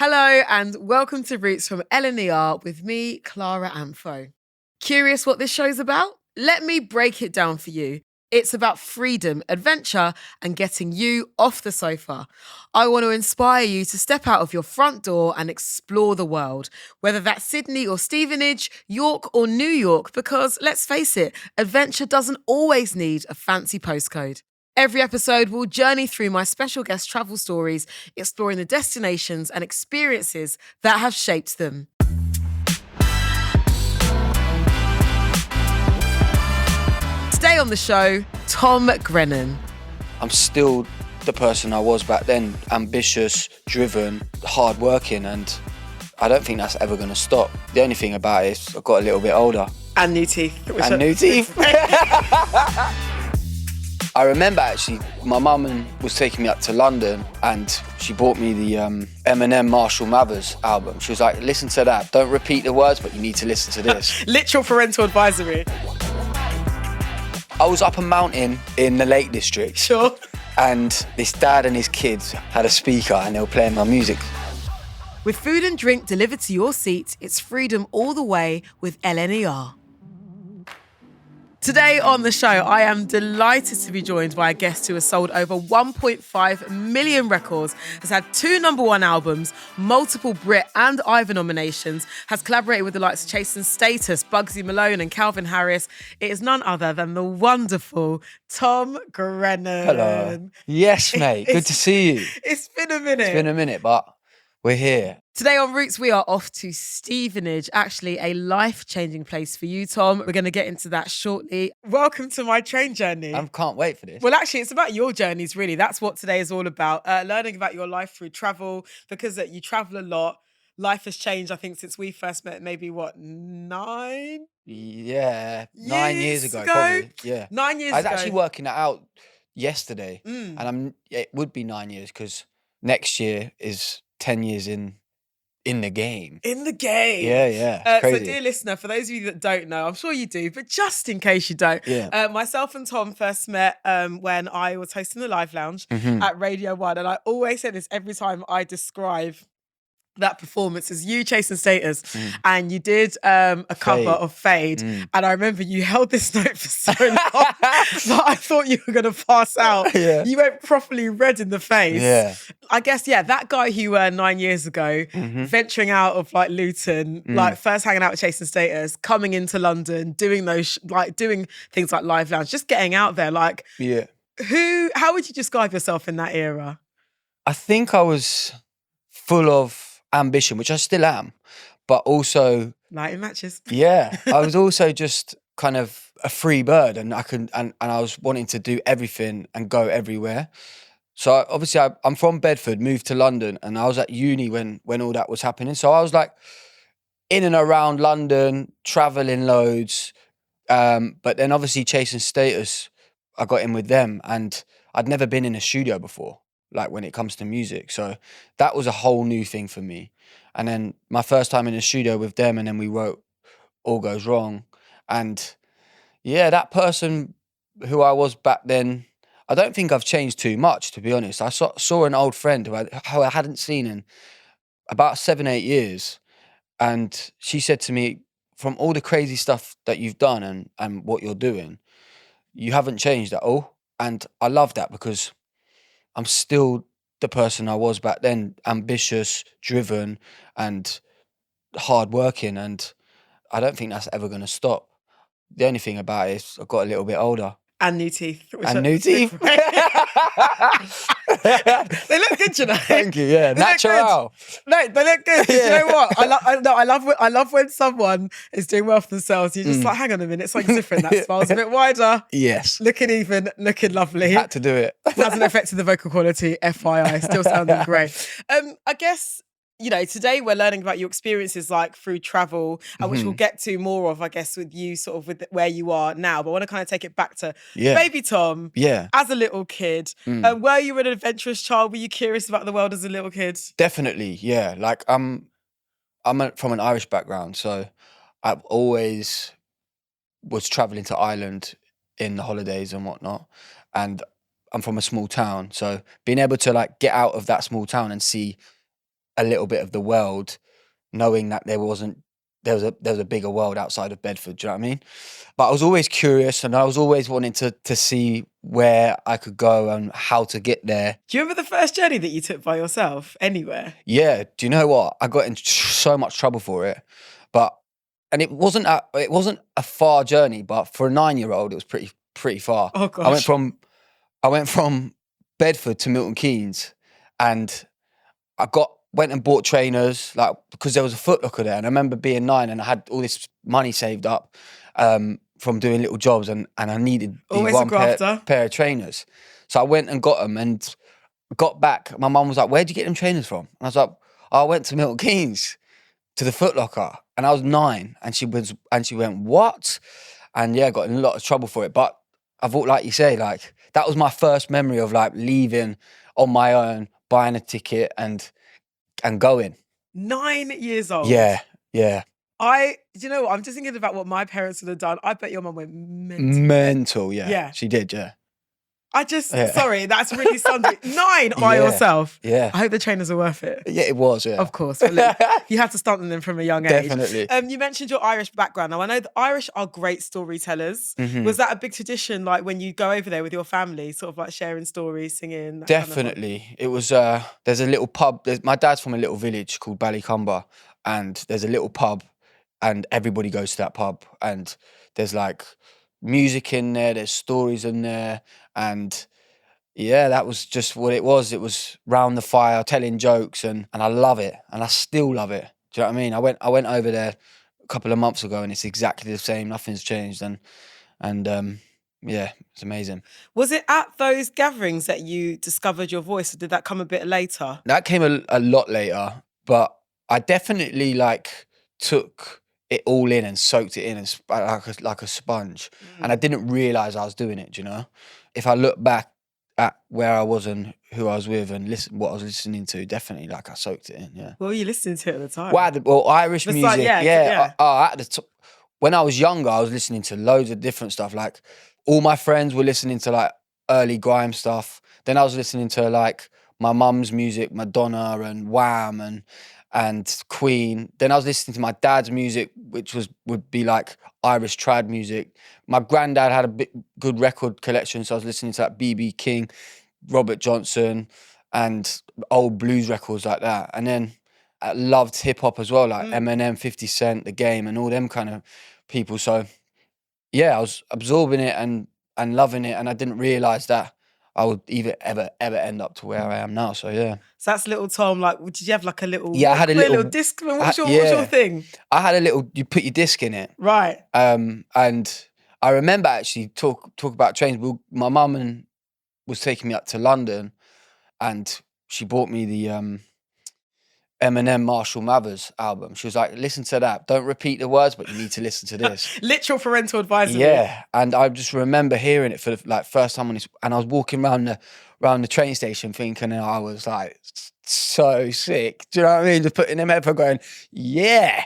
Hello and welcome to Roots from L&ER with me, Clara Amfo. Curious what this show's about? Let me break it down for you. It's about freedom, adventure, and getting you off the sofa. I want to inspire you to step out of your front door and explore the world, whether that's Sydney or Stevenage, York or New York, because let's face it, adventure doesn't always need a fancy postcode. Every episode will journey through my special guest travel stories, exploring the destinations and experiences that have shaped them. Today on the show, Tom Grennan. I'm still the person I was back then, ambitious, driven, hardworking, and I don't think that's ever going to stop. The only thing about it is I got a little bit older. And new teeth. And new teeth. I remember actually, my mum was taking me up to London and she bought me the Eminem Marshall Mathers album. She was like, listen to that. Don't repeat the words, but you need to listen to this. Literal parental advisory. I was up a mountain in the Lake District. Sure. And this dad and his kids had a speaker and they were playing my music. With food and drink delivered to your seat, it's freedom all the way with L&ER. Today on the show, I am delighted to be joined by a guest who has sold over 1.5 million records, has had 2 #1 albums, multiple Brit and Ivor nominations, has collaborated with the likes of Chase and Status, Bugsy Malone and Calvin Harris. It is none other than the wonderful Tom Grennan. Hello. Yes, mate. Good to see you. It's been a minute. It's been a minute, but we're here. Today on Roots, we are off to Stevenage, actually a life-changing place for you, Tom. We're going to get into that shortly. Welcome to my train journey. I can't wait for this. Well, actually, it's about your journeys, really. That's what today is all about. Learning about your life through travel, because you travel a lot. Life has changed, I think, since we first met, maybe, 9? Yeah, 9 years ago, probably. Yeah. 9 years ago. I was actually working it out yesterday, and it would be 9 years because next year is 10 years in the game. In the game. Yeah. So dear listener, for those of you that don't know, I'm sure you do, but just in case you don't, myself and Tom first met when I was hosting the Live Lounge at Radio 1. And I always say this every time I describe that performance as you chasing Status and you did a cover of Fade and I remember you held this note for so long that I thought you were going to pass out. You went properly red in the face. I guess that guy who you were 9 years ago, venturing out of like Luton, like first hanging out with Chase and Status, coming into London, doing those doing things like Live Lounge, just getting out there, like how would you describe yourself in that era? I think I was full of ambition, which I still am, but also lighting matches. I was also just kind of a free bird, and I was wanting to do everything and go everywhere. So obviously I'm from Bedford, moved to London, and I was at uni when all that was happening. So I was like in and around London, traveling loads, but then obviously chasing Status, I got in with them, and I'd never been in a studio before, like when it comes to music. So that was a whole new thing for me. And then my first time in the studio with them, and then we wrote All Goes Wrong. And that person who I was back then, I don't think I've changed too much, to be honest. I saw an old friend who I hadn't seen in about 7-8 years. And she said to me, from all the crazy stuff that you've done and what you're doing, you haven't changed at all. And I love that because I'm still the person I was back then, ambitious, driven, and hardworking, and I don't think that's ever going to stop. The only thing about it is I got a little bit older. And new teeth. New teeth. They look good, you know. Thank you. Yeah, natural. No, they look good. You know what? I love when someone is doing well for themselves. You're just like, hang on a minute, something's different. That smile's a bit wider. Yes. Looking even, looking lovely. Had to do it. Hasn't affected the vocal quality. FYI, still sounding great. I guess, today we're learning about your experiences like through travel, which we'll get to more of, I guess, with you sort of with where you are now. But I want to kind of take it back to baby Tom. As a little kid, were you an adventurous child? Were you curious about the world as a little kid? Definitely, yeah. Like I'm from an Irish background, so I've always was traveling to Ireland in the holidays and whatnot. And I'm from a small town, so being able to like get out of that small town and see a little bit of the world, knowing that there was a bigger world outside of Bedford. Do you know what I mean? But I was always curious, and I was always wanting to see where I could go and how to get there. Do you remember the first journey that you took by yourself anywhere? Yeah. Do you know what? I got in so much trouble for it, and it wasn't a far journey, but for a 9-year-old, it was pretty far. Oh gosh. I went from Bedford to Milton Keynes, and I went and bought trainers, like, because there was a Foot Locker there, and I remember being 9 and I had all this money saved up from doing little jobs, and I needed Always one a pair of trainers. So I went and got them, and got back. My mum was like, "Where'd you get them trainers from?" And I was like, "I went to Milton Keynes to the Foot Locker," and I was 9, and she went, "What?" And yeah, got in a lot of trouble for it. But I thought, like you say, like, that was my first memory of like leaving on my own, buying a ticket and going. 9 years old. Yeah. Do you know what? I'm just thinking about what my parents would have done. I bet your mum went mental. Yeah. Yeah. She did. Yeah. Sorry, that's really something. 9 by yourself. Yeah. I hope the trainers are worth it. Yeah, it was. Yeah. Of course. Well, look, you have to start them from a young age. Definitely. You mentioned your Irish background. Now, I know the Irish are great storytellers. Mm-hmm. Was that a big tradition, like when you go over there with your family, sort of like sharing stories, singing? Definitely. Kind of it was, there's a little pub. My dad's from a little village called Ballycumber, and there's a little pub, and everybody goes to that pub, and there's like music in there, there's stories in there, and yeah, that was just what it was. It was round the fire, telling jokes, and I love it, and I still love it. Do you know what I mean? I went over there a couple of months ago, and it's exactly the same. Nothing's changed, and yeah, it's amazing. Was it at those gatherings that you discovered your voice, or did that come a bit later? That came a lot later, but I definitely like took it all in and soaked it in and like a sponge, and I didn't realise I was doing it. Do you know? If I look back at where I was and who I was with and what I was listening to, definitely, like, I soaked it in. Yeah. What were you listening to at the time? Well, Irish music. Like, yeah. At the top, when I was younger, I was listening to loads of different stuff. Like, all my friends were listening to like early grime stuff. Then I was listening to like my mum's music, Madonna and Wham and Queen. Then I was listening to my dad's music, which would be like Irish trad music. My granddad had a good record collection, so I was listening to like B.B. King, Robert Johnson, and old blues records like that. And then I loved hip hop as well, like Eminem, 50 Cent, The Game, and all them kind of people. So yeah, I was absorbing it and loving it, and I didn't realise that I would ever end up to where I am now. So yeah. So that's little Tom. Like, did you have like a little? Yeah, I had a little disc. What's your thing? I had a little. You put your disc in it, right? And I remember actually talk about trains. My mum was taking me up to London, and she bought me the Eminem Marshall Mathers album. She was like, "Listen to that. Don't repeat the words, but you need to listen to this." Literal parental advisory. Yeah, and I just remember hearing it for the like first time and I was walking around the train station thinking, I was like so sick. Do you know what I mean? Just putting them headphones, going, yeah.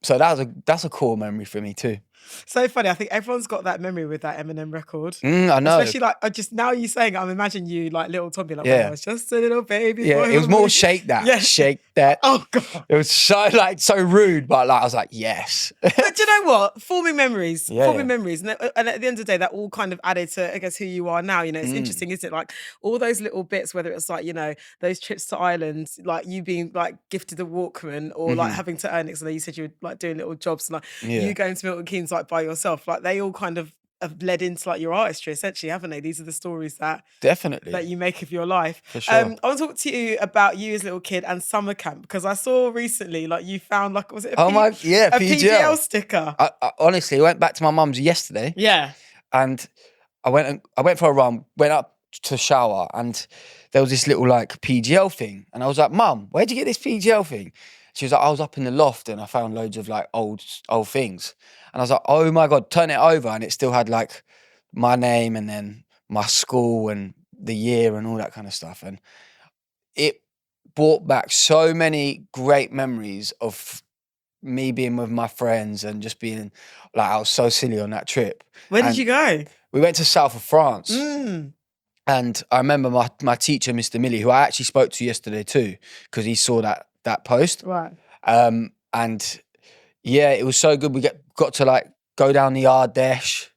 So that's a cool memory for me too. So funny. I think everyone's got that memory with that Eminem record. I know. Especially like, now you saying it, I'm imagining you like little Tom being like, yeah. I was just a little baby. Yeah, boy, it was more shake that. Yeah. Shake that. Oh God. It was so rude, but like I was like, yes. But do you know what? Forming memories. Yeah. And at the end of the day, that all kind of added to, I guess, who you are now. You know, it's interesting, isn't it? Like all those little bits, whether it's like, you know, those trips to Ireland, like you being like gifted a Walkman or like having to earn it. So you said you were like doing little jobs and like you going to Milton Keynes like by yourself. Like they all kind of have led into like your artistry, essentially, haven't they? These are the stories that definitely that you make of your life. For sure. I want to talk to you about you as a little kid and summer camp, because I saw recently like you found like, was it a PGL sticker? I honestly went back to my mum's yesterday. Yeah. And I went for a run, went up to shower, and there was this little like PGL thing, and I was like, "Mum, where'd you get this PGL thing?" She was like, "I was up in the loft and I found loads of like old things." And I was like, "Oh my God," turn it over, and it still had like my name and then my school and the year and all that kind of stuff. And it brought back so many great memories of me being with my friends and just being like, I was so silly on that trip. Where did you go? We went to south of France. And I remember my teacher, Mr. Millie, who I actually spoke to yesterday too, because he saw that post. Right. And yeah, it was so good. We got to like go down the Ardèche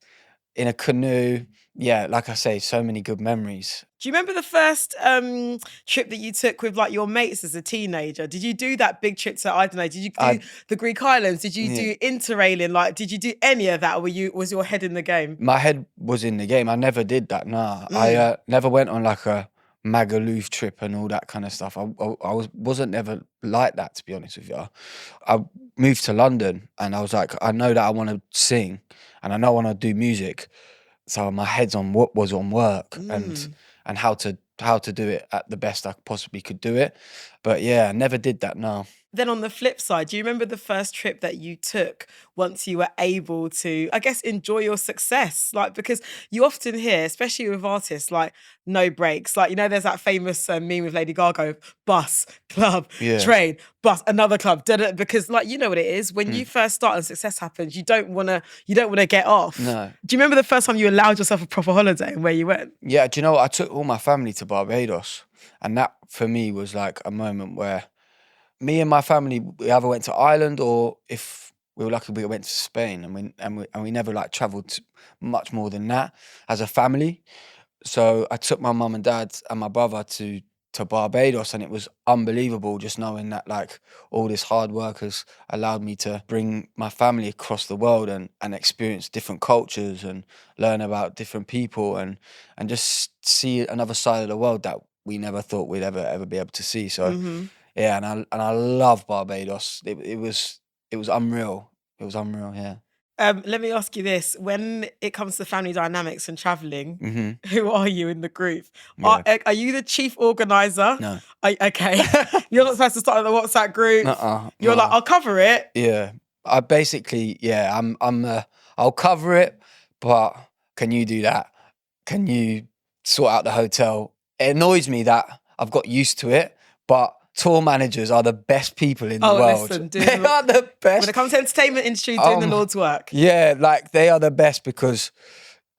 in a canoe. Yeah, like I say, so many good memories. Do you remember the first trip that you took with like your mates as a teenager? Did you do that big trip to, I don't know, did you do the Greek islands? Did you do interrailing? Like, did you do any of that, or was your head in the game? My head was in the game. I never did that. Nah, I never went on like a Magaluf trip and all that kind of stuff. I wasn't never like that, to be honest with you. I moved to London and I was like, I know that I want to sing and I know I want to do music. So my head's on what was on work and how to do it at the best I possibly could do it. But yeah, I never did that, no. Then on the flip side, do you remember the first trip that you took once you were able to, I guess, enjoy your success? Like, because you often hear, especially with artists, like no breaks. Like, you know, there's that famous meme with Lady Gaga, bus, club, train, bus, another club. Because like, you know what it is. When you first start and success happens, you don't want to get off. No. Do you remember the first time you allowed yourself a proper holiday and where you went? Yeah, do you know what? I took all my family to Barbados. And that for me was like a moment where me and my family, we either went to Ireland or if we were lucky, we went to Spain, and we never like travelled much more than that as a family. So I took my mum and dad and my brother to Barbados, and it was unbelievable just knowing that like all this hard work has allowed me to bring my family across the world and experience different cultures and learn about different people and just see another side of the world that we never thought we'd ever be able to see. So. Yeah, and I love Barbados. It was unreal. It was unreal, yeah. Let me ask you this. When it comes to family dynamics and traveling, who are you in the group? Yeah. Are you the chief organizer? No. Okay. You're not supposed to start the WhatsApp group. You're like, I'll cover it. Yeah. I basically, yeah, I'll cover it, but can you do that? Can you sort out the hotel? It annoys me that I've got used to it, but tour managers are the best people in the world. Listen, they are the best. When it comes to entertainment industry, doing the Lord's work. Yeah, like they are the best because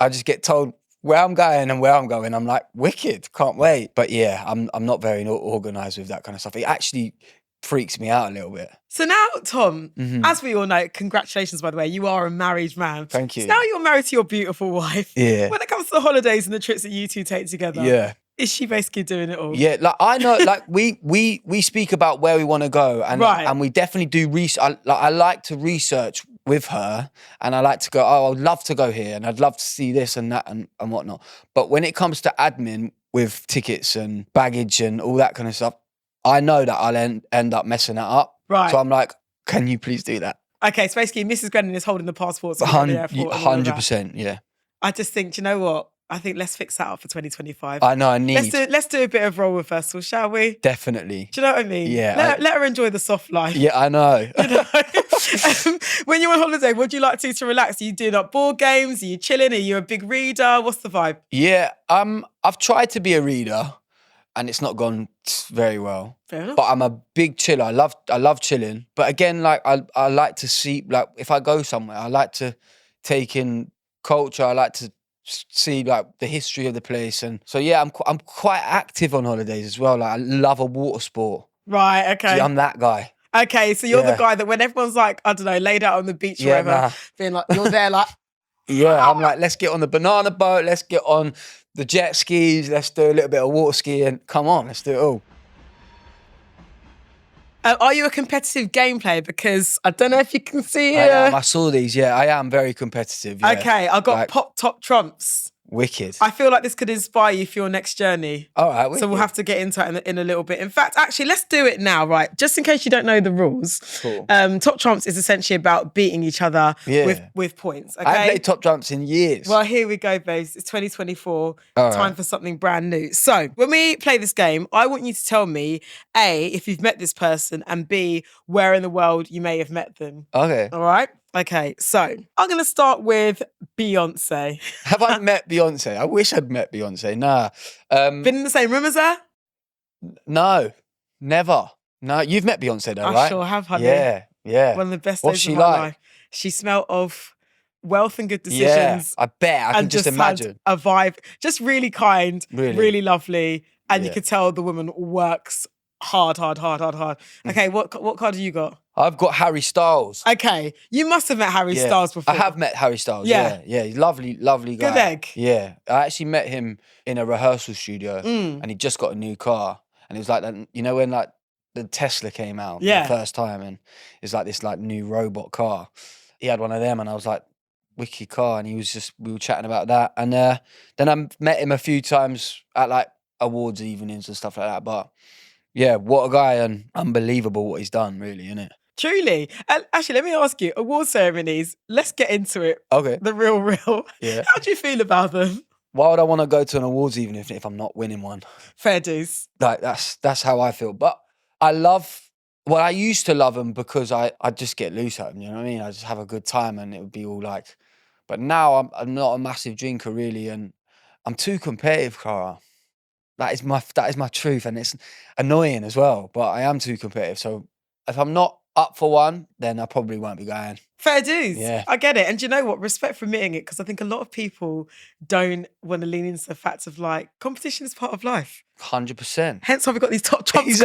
I just get told where I'm going and where I'm going. I'm like, wicked, can't wait. But yeah, I'm not very organised with that kind of stuff. It actually freaks me out a little bit. So now, Tom, as we all know, congratulations, by the way, you are a married man. Thank you. So now you're married to your beautiful wife. Yeah. When it comes to the holidays and the trips that you two take together. Yeah. Is she basically doing it all? Yeah, like I know, like we speak about where we want to go, and we definitely do research. I like to research with her, and I like to go. Oh, I'd love to go here, and I'd love to see this and that and whatnot. But when it comes to admin with tickets and baggage and all that kind of stuff, I know that I'll end up messing that up. Right. So I'm like, can you please do that? Okay, so basically, Mrs. Grennan is holding the passports at the airport. 100%, yeah. I just think, do you know what? I think let's fix that up for 2025. I know, I need. Let's do a bit of role reversal, shall we? Definitely. Do you know what I mean? Yeah. Let her enjoy the soft life. Yeah, I know. You know? When you're on holiday, what do you like to relax? Are you doing up board games? Are you chilling? Are you a big reader? What's the vibe? Yeah, I've tried to be a reader, and it's not gone very well. Fair enough. But I'm a big chiller. I love chilling. But again, like I like to see, like if I go somewhere, I like to take in culture. I like to see like the history of the place, and so yeah, I'm quite active on holidays as well. Like I love a water sport. Right. Okay. See, I'm that guy. Okay, so you're the guy that when everyone's like, I don't know, laid out on the beach or whatever, being like, you're there like... Yeah, I'm like, let's get on the banana boat, let's get on the jet skis, let's do a little bit of water skiing. Come on, let's do it all. Are you a competitive game player? Because I don't know if you can see I saw these, yeah. I am very competitive, yeah. Okay, I've got Pop Top Trumps. Wicked. I feel like this could inspire you for your next journey. All right, wicked. So we'll have to get into it in a little bit. In fact, actually, let's do it now, right? Just in case you don't know the rules. Cool. Top Trumps is essentially about beating each other with points, okay? I haven't played Top Trumps in years. Well, here we go, babes. It's 2024. Time for something brand new. So when we play this game, I want you to tell me, A, if you've met this person, and B, where in the world you may have met them. Okay. All right? Okay, so I'm going to start with Beyonce. Have I met Beyonce? I wish I'd met Beyonce. Nah. Been in the same room as her? No, never. No, you've met Beyonce though, right? I sure have, honey. Yeah. One of the best What's days she of my like? life. She smelled of wealth and good decisions. I bet. I can just imagine. Had a vibe, just really kind, really lovely. And you could tell the woman works hard. Okay, what card do you got? I've got Harry Styles. Okay, you must have met Harry Styles before. I have met Harry Styles. Yeah, he's lovely guy. Good egg. Yeah, I actually met him in a rehearsal studio, and he just got a new car, and it was like that. You know when like the Tesla came out the first time, and it's like this like new robot car. He had one of them, and I was like, wicked car, and we were chatting about that, and then I met him a few times at like awards evenings and stuff like that. But yeah, what a guy, and unbelievable what he's done, really, isn't it? Truly. Actually, let me ask you, award ceremonies, let's get into it. Okay. The real. Yeah. How do you feel about them? Why would I want to go to an awards even if I'm not winning one? Fair dues. Like, that's how I feel. But I used to love them because I just get loose at them, you know what I mean? I just have a good time, and it would be all like, but now I'm not a massive drinker really, and I'm too competitive, Clara. That is my truth, and it's annoying as well, but I am too competitive. So if I'm not up for one, then I probably won't be going. Fair dues. Yeah. I get it. And do you know what? Respect for admitting it, because I think a lot of people don't want to lean into the fact of like, competition is part of life. 100%. Hence why we've got these top cards.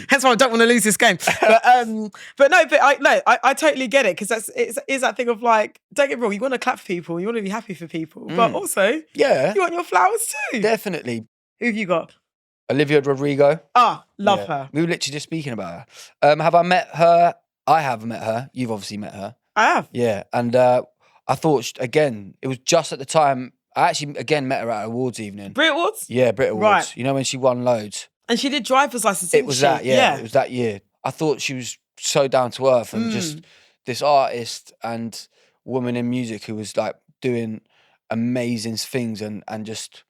Hence why I don't want to lose this game. but I totally get it, because it's that thing of like, don't get me wrong, you want to clap for people, you want to be happy for people, but also you want your flowers too. Definitely. Who have you got? Olivia Rodrigo. Love her. We were literally just speaking about her. Have I met her? I have met her. You've obviously met her. I have. Yeah, and I thought, again, it was just at the time, I actually, again, met her at awards evening. Brit Awards? Yeah, Brit Awards. Right. You know when she won loads? And she did driver's license, It was that, yeah. It was that year. I thought she was so down to earth and just this artist and woman in music who was like doing amazing things and just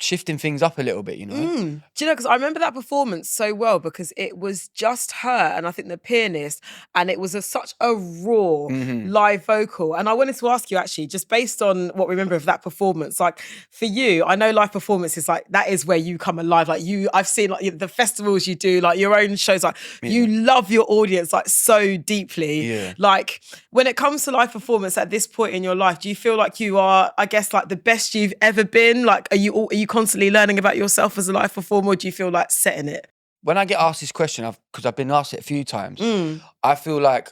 shifting things up a little bit, you know? Do you know, because I remember that performance so well, because it was just her and I think the pianist, and it was such a raw live vocal. And I wanted to ask you, actually, just based on what we remember of that performance, like for you, I know live performance is like, that is where you come alive. Like I've seen like the festivals you do, like your own shows, like you love your audience like so deeply. Yeah. Like when it comes to live performance at this point in your life, do you feel like you are, I guess, like the best you've ever been? Like, are you constantly learning about yourself as a live performer, or do you feel like setting it? When I get asked this question, because I've been asked it a few times, I feel like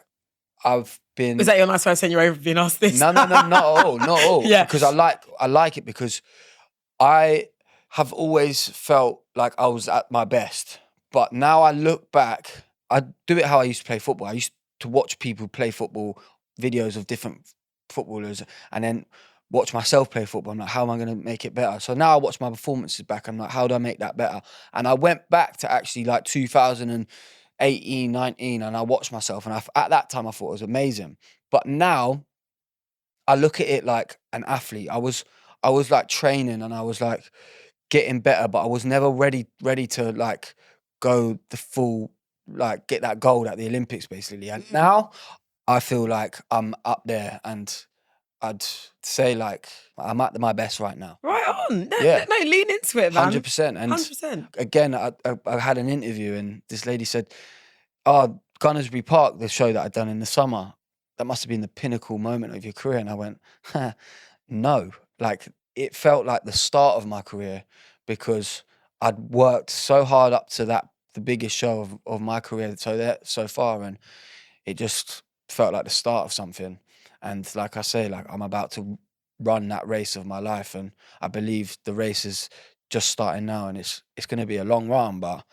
I've been... Is that your nice way of saying you're over being asked this? No, not at all. Yeah. Because I like it, because I have always felt like I was at my best. But now I look back, I do it how I used to play football. I used to watch people play football, videos of different footballers, and then watch myself play football. I'm like, how am I going to make it better? So now I watch my performances back. I'm like, how do I make that better? And I went back to actually like 2018, 19, and I watched myself. And at that time, I thought it was amazing. But now I look at it like an athlete. I was like training, and I was like getting better, but I was never ready to like go the full, like get that gold at the Olympics, basically. And now I feel like I'm up there, and I'd say like I'm at my best right now. Right on. No, lean into it, man. 100%. And 100%. Again, I had an interview, and this lady said, "Oh, Gunnersbury Park, the show that I'd done in the summer, that must have been the pinnacle moment of your career." And I went, no. Like, it felt like the start of my career, because I'd worked so hard up to the biggest show of my career so far, and it just felt like the start of something. And like I say, like I'm about to run that race of my life, and I believe the race is just starting now, and it's going to be a long run, but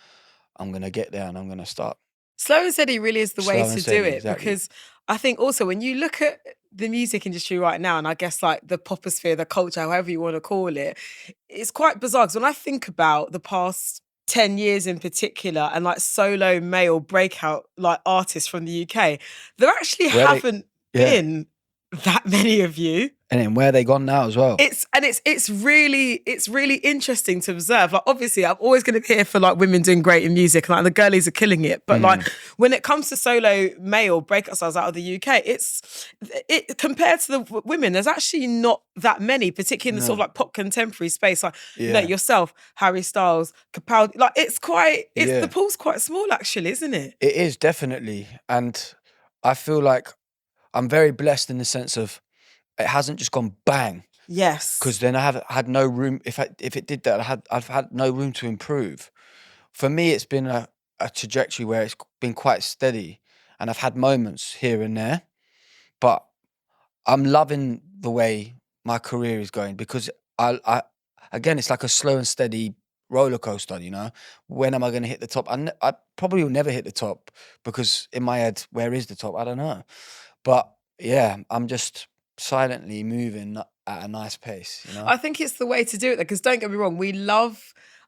I'm going to get there, and I'm going to start. Slow and steady really is the way to do it, exactly. Because I think also when you look at the music industry right now, and I guess like the poposphere, the culture, however you want to call it, it's quite bizarre. Because when I think about the past 10 years in particular, and like solo male breakout like artists from the UK, there actually haven't been that many of you. And then where are they gone now as well? It's really interesting to observe. Like obviously I'm always going to be here for like women doing great in music, and like the girlies are killing it. But like when it comes to solo male breakout stars out of the UK, it compared to the women, there's actually not that many, particularly in the sort of like pop contemporary space. Like you know, yourself, Harry Styles, Capaldi. Like the pool's quite small actually, isn't it? It is, definitely. And I feel like I'm very blessed in the sense of it hasn't just gone bang. Yes. Because then I have had no room. If it did that, I've had no room to improve. For me, it's been a trajectory where it's been quite steady, and I've had moments here and there, but I'm loving the way my career is going, because I again, it's like a slow and steady roller coaster, you know. When am I going to hit the top? I probably will never hit the top, because in my head, where is the top? I don't know. But yeah, I'm just silently moving at a nice pace, you know. I think it's the way to do it, because don't get me wrong,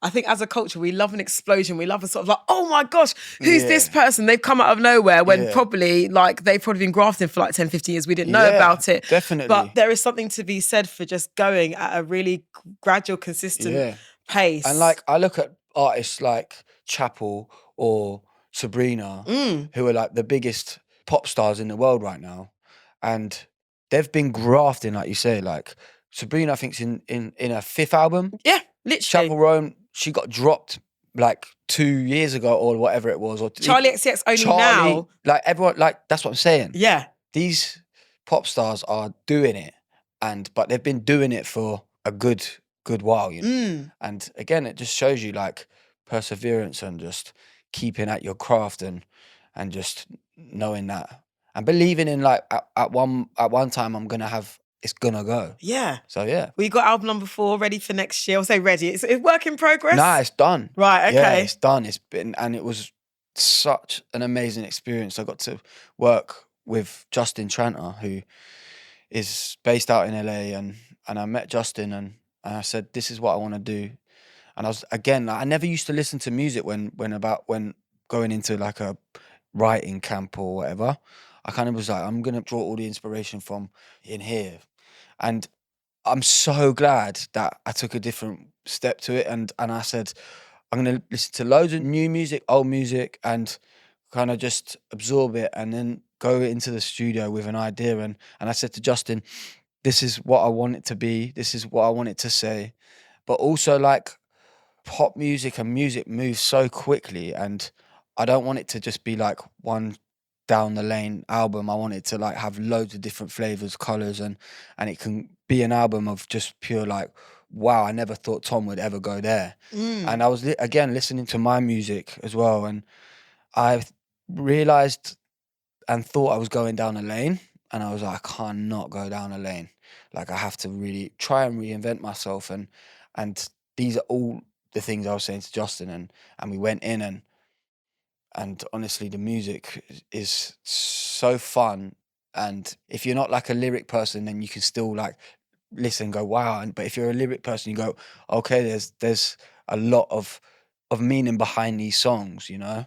I think as a culture, we love an explosion. We love a sort of like, oh my gosh, who's this person? They've come out of nowhere, when probably like they've probably been grafting for like 10, 15 years. We didn't know about it. Definitely. But there is something to be said for just going at a really gradual, consistent pace. And like, I look at artists like Chapel or Sabrina, who are like the biggest pop stars in the world right now. And they've been grafting, like you say, like Sabrina, I think's in her 5th album. Yeah, literally. Chapel Roan, she got dropped like 2 years ago or whatever it was. Or Charlie XCX only now. Like everyone, like that's what I'm saying. Yeah. These pop stars are doing it, but they've been doing it for a good while, you know. And again, it just shows you like perseverance and just keeping at your craft and just knowing that and believing in like at one time it's gonna go. Yeah. So yeah. We got album number 4 ready for next year. I'll say ready. It's work in progress. Nah, it's done. Right, okay. Yeah, it's done. It was such an amazing experience. I got to work with Justin Tranter, who is based out in LA, and I met Justin and I said, this is what I want to do. And I was, again, I never used to listen to music when going into like a writing camp or whatever. I kind of was like, I'm going to draw all the inspiration from in here. And I'm so glad that I took a different step to it. And I said, I'm going to listen to loads of new music, old music, and kind of just absorb it and then go into the studio with an idea. And I said to Justin, this is what I want it to be. This is what I want it to say. But also, like, pop music and music moves so quickly, and I don't want it to just be like one down the lane album. I want it to like have loads of different flavors, colors, and it can be an album of just pure like, wow, I never thought Tom would ever go there. And I was again listening to my music as well, and I realized and thought I was going down a lane, and I was like, I can't not go down a lane. Like, I have to really try and reinvent myself, and these are all the things I was saying to Justin, and we went in, and honestly, the music is so fun. And if you're not like a lyric person, then you can still like listen and go, wow. But if you're a lyric person, you go, okay, there's a lot of meaning behind these songs, you know?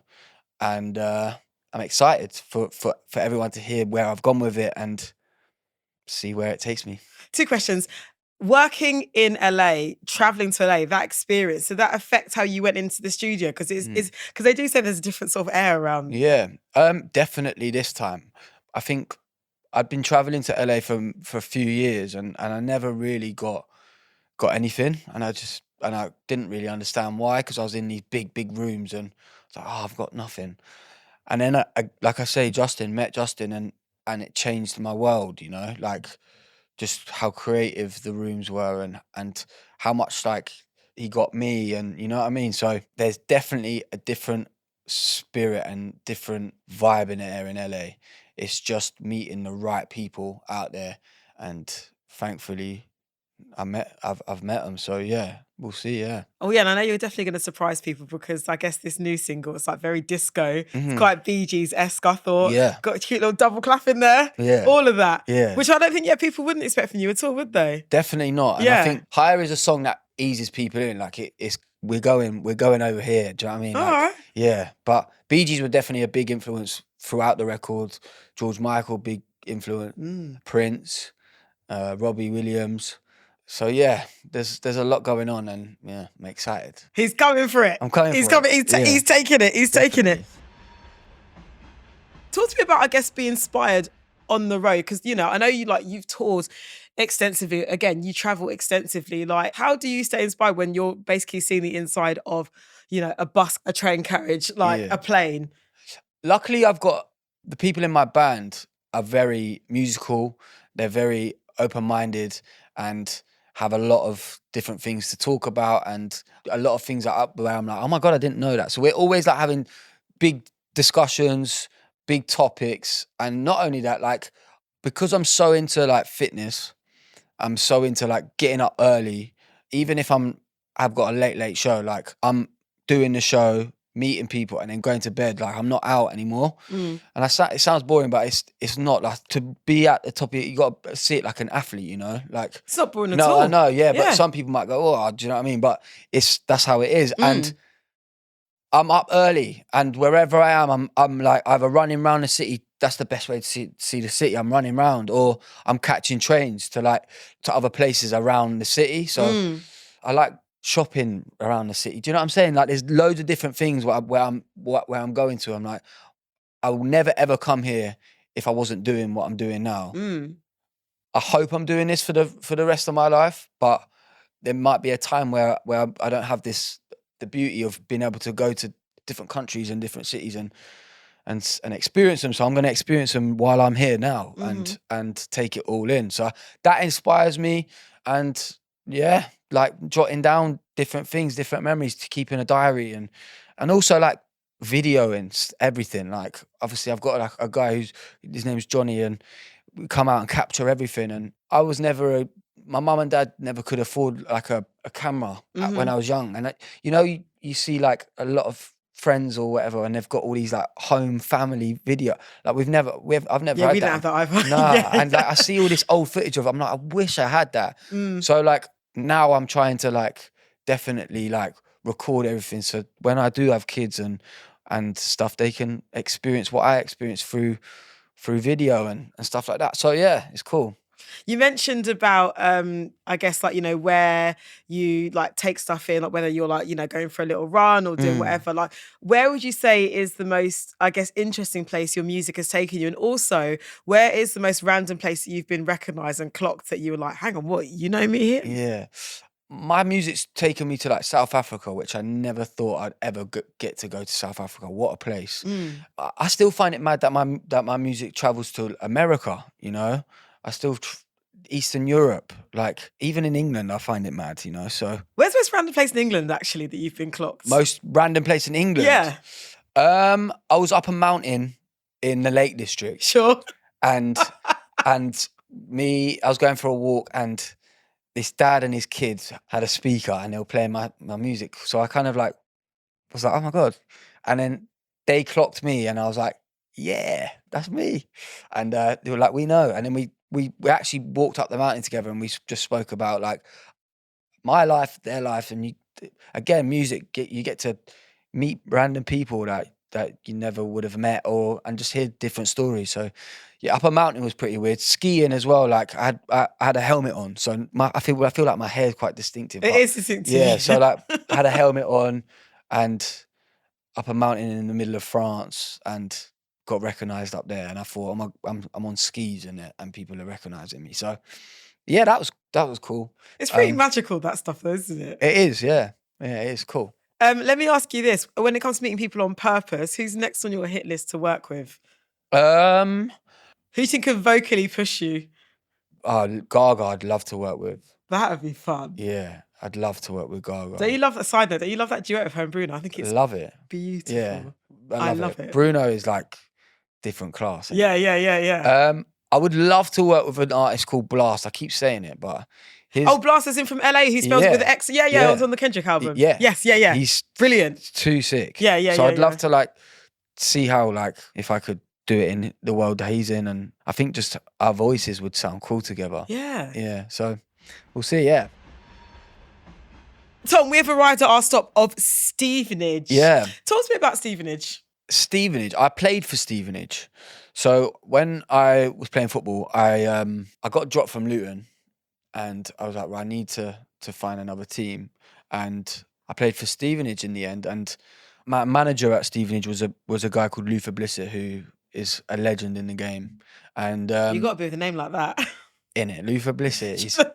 And I'm excited for everyone to hear where I've gone with it and see where it takes me. 2 questions. Working in LA, traveling to LA, that experience, did that affect how you went into the studio? Because because they do say there's a different sort of air around. Yeah, definitely this time. I think I'd been traveling to LA for a few years, and I never really got anything, and I didn't really understand why, because I was in these big rooms, and I was like, oh, I've got nothing. And then, like I say, met Justin, and it changed my world, you know, like just how creative the rooms were, and how much like he got me, and you know what I mean? So there's definitely a different spirit and different vibe in the air in LA. It's just meeting the right people out there, and thankfully I've met them. So yeah, we'll see. Yeah. Oh yeah, and I know you're definitely going to surprise people, because I guess this new single, it's like very disco. It's quite Bee Gees-esque, I thought. Yeah. Got a cute little double clap in there. Yeah. All of that. Yeah. Which I don't think people wouldn't expect from you at all, would they? Definitely not. And I think Higher is a song that eases people in. Like we're going over here. Do you know what I mean? All like, right. Yeah. But Bee Gees were definitely a big influence throughout the record. George Michael, big influence. Prince, Robbie Williams. So yeah, there's a lot going on, and yeah, I'm excited. He's coming for it. I'm coming. He's coming. He's taking it. He's taking it. Talk to me about, I guess, being inspired on the road, because you know, I know you've toured extensively. Again, you travel extensively. Like, how do you stay inspired when you're basically seeing the inside of, you know, a bus, a train carriage, like a plane? Luckily, I've got the people in my band are very musical. They're very open-minded and have a lot of different things to talk about, and a lot of things are up where I'm like, oh my God, I didn't know that. So we're always like having big discussions, big topics. And not only that, like, because I'm so into like fitness, I'm so into like getting up early, even if I've got a late show, like I'm doing the show, meeting people, and then going to bed. Like I'm not out anymore. And it sounds boring, but it's not. Like, to be at the top of it, you got to see it like an athlete, you know? Like, it's not boring at all. No, I know, yeah, but some people might go, oh, do you know what I mean? But that's how it is. And I'm up early, and wherever I am, I'm like either running around the city. That's the best way to see the city. I'm running around, or I'm catching trains to other places around the city. So I like shopping around the city. Do you know what I'm saying? Like, there's loads of different things where I'm going to. I'm like, I will never ever come here if I wasn't doing what I'm doing now. I hope I'm doing this for the rest of my life, but there might be a time where I don't have the beauty of being able to go to different countries and different cities and experience them. So I'm going to experience them while I'm here now and take it all in. So that inspires me, and yeah, like jotting down different things, different memories, to keep in a diary, and also like videoing everything. Like, obviously I've got like a guy his name's Johnny, and we come out and capture everything. And I was never my mum and dad never could afford like a camera when I was young. And you know, you see like a lot of friends or whatever, and they've got all these like home family video. Like I've never had that. We don't have that either. Nah, and like I see all this old footage of. I'm like, I wish I had that. So like now I'm trying to like definitely like record everything, so when I do have kids and stuff, they can experience what I experienced through video and stuff like that. So yeah, it's cool. You mentioned about, I guess, like, you know, where you like take stuff in, like whether you're like, you know, going for a little run or doing whatever. Like, where would you say is the most, I guess, interesting place your music has taken you? And also, where is the most random place that you've been recognised and clocked that you were like, hang on, what, you know me here? Yeah. My music's taken me to like South Africa, which I never thought I'd ever get to go to South Africa. What a place. I still find it mad that my music travels to America, you know? I still Eastern Europe, like even in England, I find it mad, you know. So where's the most random place in England actually that you've been clocked? Most random place in England? Yeah. I was up a mountain in the Lake District. Sure. And I was going for a walk, and this dad and his kids had a speaker, and they were playing my music. So I kind of like was like, oh my God. And then they clocked me, and I was like, yeah, that's me. And they were like, we know. And then we actually walked up the mountain together, and we just spoke about like my life, their life. And again, music, you get to meet random people that you never would have met, and just hear different stories. So yeah, up a mountain was pretty weird. Skiing as well. Like I had a helmet on, so I feel like my hair is quite distinctive. It is distinctive. Yeah, so like I had a helmet on, and up a mountain in the middle of France, and got recognised up there. And I thought, I'm on skis and people are recognising me. So yeah, that was cool. It's pretty magical, that stuff though, isn't it? It is, yeah. Yeah, it is cool. Let me ask you this. When it comes to meeting people on purpose, who's next on your hit list to work with? Who you think could vocally push you? Oh, Gaga, I'd love to work with. That would be fun. Yeah, I'd love to work with Gaga. Don't you love that side note? Don't you love that duet with her and Bruno? I think it's love it. Beautiful. Yeah, I love it. Bruno is like different class. Yeah. I would love to work with an artist called Blast. I keep saying it, but Blast is in from LA. He spells it with an X. Yeah. It was on the Kendrick album. Yeah. Yes. He's brilliant. Too sick. Yeah. So I'd love to like see how like if I could do it in the world that he's in, and I think just our voices would sound cool together. Yeah. So we'll see. Yeah. Tom, we have arrived at our stop of Stevenage. Yeah. Talk to me about Stevenage. Stevenage. I played for Stevenage. So when I was playing football, I got dropped from Luton, and I was like, well, I need to find another team. And I played for Stevenage in the end. And my manager at Stevenage was a guy called Luther Blissett, who is a legend in the game. And you got to be with a name like that. In it, Luther Blissett.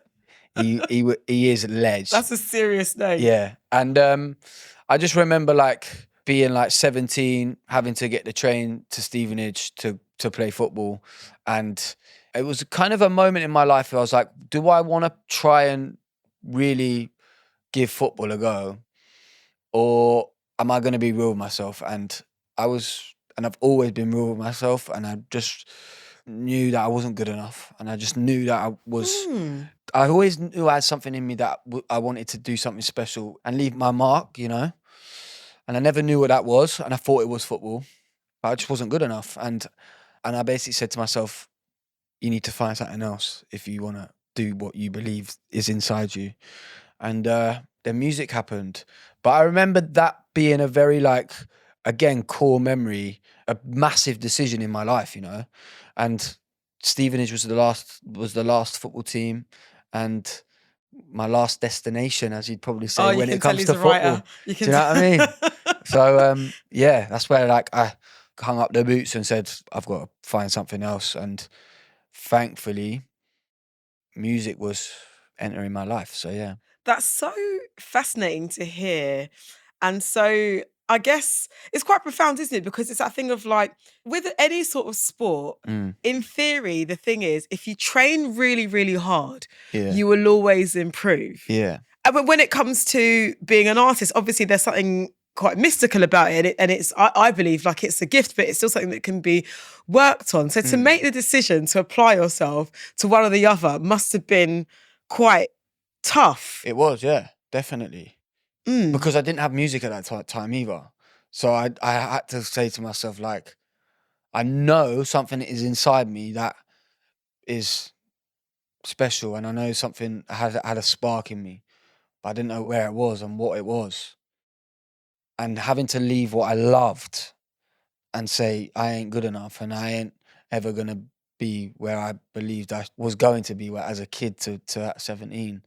He is a ledge. That's a serious name. Yeah. And I just remember like being like 17, having to get the train to Stevenage to play football. And it was kind of a moment in my life where I was like, do I want to try and really give football a go, or am I going to be real with myself? And I've always been real with myself, and I just knew that I wasn't good enough, and I just knew that I always knew I had something in me that I wanted to do something special and leave my mark, you know. And I never knew what that was, and I thought it was football, but I just wasn't good enough. And I basically said to myself, you need to find something else if you want to do what you believe is inside you. And then music happened. But I remember that being a very, like, again, core memory, a massive decision in my life, you know. And Stevenage was the last football team, and my last destination, as you'd probably say, when it comes to football. Do you know what I mean? So yeah, that's where, like, I hung up the boots and said, I've got to find something else. And thankfully, music was entering my life. So yeah. That's so fascinating to hear. And so I guess it's quite profound, isn't it? Because it's that thing of, like, with any sort of sport, in theory, the thing is, if you train really, really hard, you will always improve. Yeah. But when it comes to being an artist, obviously there's something quite mystical about it. And it's, I believe, like, it's a gift, but it's still something that can be worked on. So to make the decision to apply yourself to one or the other must have been quite tough. It was, yeah, definitely. Because I didn't have music at that time either. So I had to say to myself, like, I know something is inside me that is special, and I know something had a spark in me, but I didn't know where it was and what it was. And having to leave what I loved and say, I ain't good enough, and I ain't ever going to be where I believed I was going to be as a kid to 17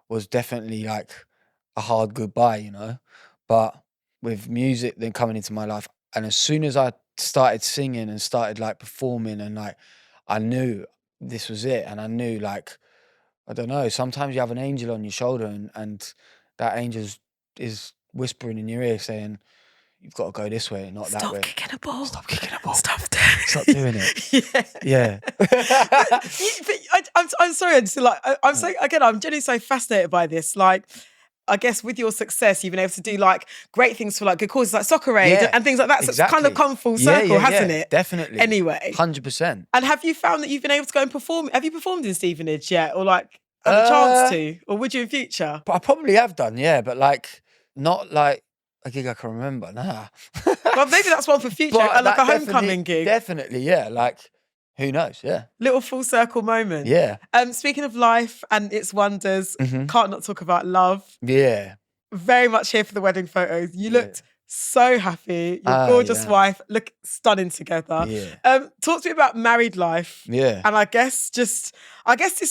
was definitely, like, a hard goodbye, you know. But with music then coming into my life, and as soon as I started singing and started, like, performing, and, like, I knew this was it. And I knew, like, I don't know, sometimes you have an angel on your shoulder, and that angel is whispering in your ear saying, you've got to go this way, not that way. Stop kicking a ball. Stop kicking a ball. Stop doing it. Yeah. I'm sorry. I'm just, like, I'm so, again, I'm genuinely so fascinated by this. Like, I guess with your success, you've been able to do, like, great things for, like, good causes like Soccer Aid and things like that. So it's kind of come full circle, hasn't it? Definitely. Anyway. 100%. And have you found that you've been able to go and perform? Have you performed in Stevenage yet? Or, like, had a chance to? Or would you in future? I probably have done, yeah. But, like, not like a gig I can remember, nah. Well, maybe that's one for future, like a homecoming gig. Definitely, yeah. Like, who knows? Yeah. Little full circle moment. Yeah. Speaking of life and its wonders, can't not talk about love. Yeah. Very much here for the wedding photos. You looked so happy. Your gorgeous wife look stunning together. Yeah. Talk to me about married life. Yeah. And I guess this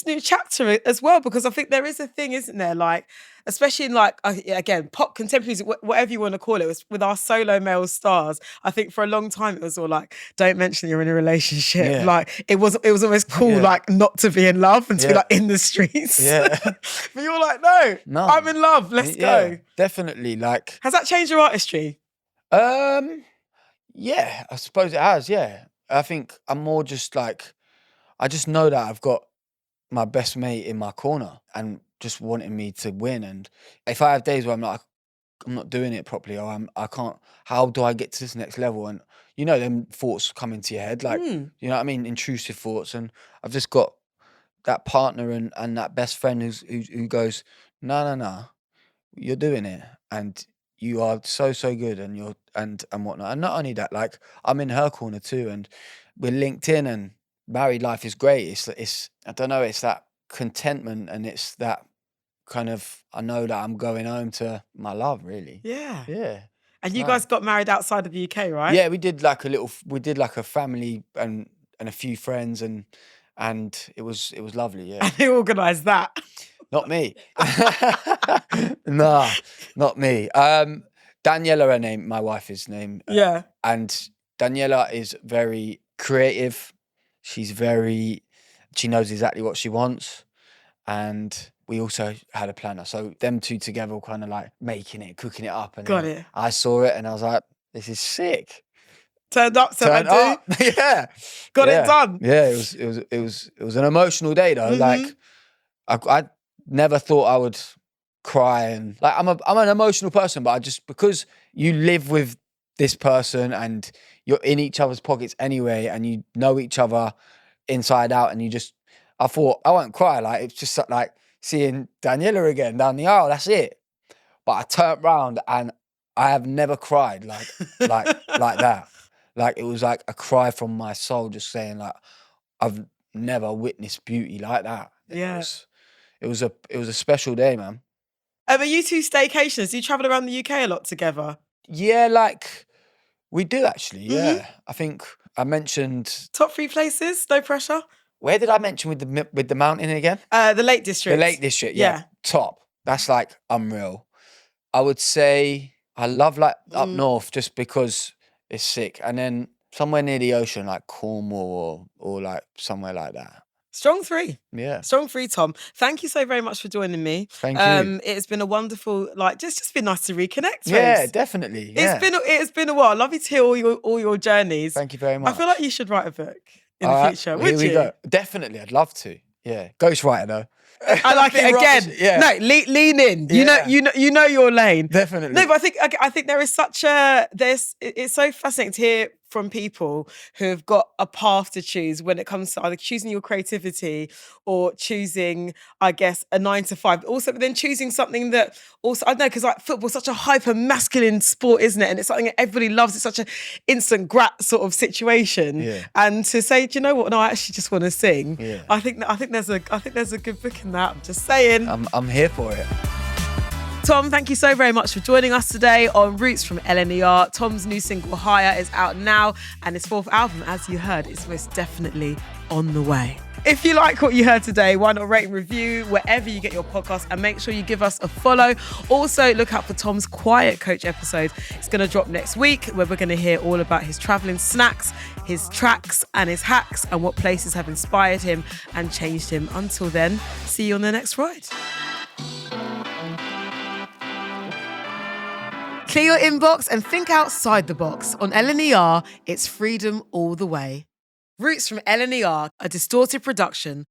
new chapter as well, because I think there is a thing, isn't there? Like, especially in, like, again, pop contemporary music, whatever you want to call it, was with our solo male stars. I think for a long time it was all like, don't mention you're in a relationship. Yeah. Like, it was almost cool, like, not to be in love and to be, like, in the streets. Yeah. But you're like, no, I'm in love. Let's go. Definitely. Like, has that changed your artistry? Yeah, I suppose it has. Yeah, I think I'm more just like, I just know that I've got my best mate in my corner and just wanting me to win. And if I have days where I'm like, I'm not doing it properly, or I can't, how do I get to this next level? And, you know, them thoughts come into your head, like, you know what I mean? Intrusive thoughts. And I've just got that partner and that best friend who goes, no, you're doing it. And you are so good, and you're and whatnot. And not only that, like, I'm in her corner too, and we're linked in, and married life is great. It's I don't know, it's that contentment, and it's that kind of, I know that I'm going home to my love, really. Yeah. And you guys got married outside of the UK, right? Yeah, we did like a family and a few friends, and it was lovely. Yeah. And who organised that? Not me. Nah, not me. Daniela, her name, my wife is name. Yeah. And Daniela is very creative. She knows exactly what she wants. And we also had a planner. So them two together were kind of like making it, cooking it up. And got it. I saw it and I was like, this is sick. Turned up, so Turned I up. Yeah. got it done. Yeah, it was an emotional day though. Like I never thought I would cry, and like I'm an emotional person, but I just, because you live with this person and you're in each other's pockets anyway, and you know each other inside out, and I thought I won't cry. Like, it's just like seeing Daniela again down the aisle. That's it. But I turned round and I have never cried like that. Like, it was like a cry from my soul, just saying like, I've never witnessed beauty like that. Yeah. It was a special day, man. Are you two staycationers? Do you travel around the UK a lot together? Yeah, like we do actually. Yeah, I think I mentioned top 3 places. No pressure. Where did I mention with the mountain again? The Lake District. The Lake District. Yeah, top. That's like unreal. I would say I love like up north just because it's sick, and then somewhere near the ocean like Cornwall or like somewhere like that. Strong 3. Yeah. Strong 3, Tom. Thank you so very much for joining me. Thank you. It's been a wonderful, like, just been nice to reconnect. Yeah, definitely. Yeah. It's been a while. Love you to hear all your journeys. Thank you very much. I feel like you should write a book in the future. Would you? Here we go. Definitely, I'd love to. Yeah. Ghostwriter though. I like it again. Yeah. No, lean in. You know your lane. Definitely. No, but I think there is it's so fascinating to hear from people who have got a path to choose when it comes to either choosing your creativity or choosing, I guess, a 9 to 5. Also, but then choosing something that also, I don't know, because like football's such a hyper masculine sport, isn't it? And it's something that everybody loves. It's such an instant grat sort of situation. Yeah. And to say, do you know what? No, I actually just want to sing. Yeah. I think there's a good book in that. I'm just saying. I'm here for it. Tom, thank you so very much for joining us today on Roots from LNER. Tom's new single, Higher, is out now, and his 4th album, as you heard, is most definitely on the way. If you like what you heard today, why not rate and review wherever you get your podcast, and make sure you give us a follow. Also, look out for Tom's Quiet Coach episode. It's going to drop next week, where we're going to hear all about his travelling snacks, his tracks and his hacks, and what places have inspired him and changed him. Until then, see you on the next ride. Clear your inbox and think outside the box. On LNER, it's freedom all the way. Roots from LNER, a distorted production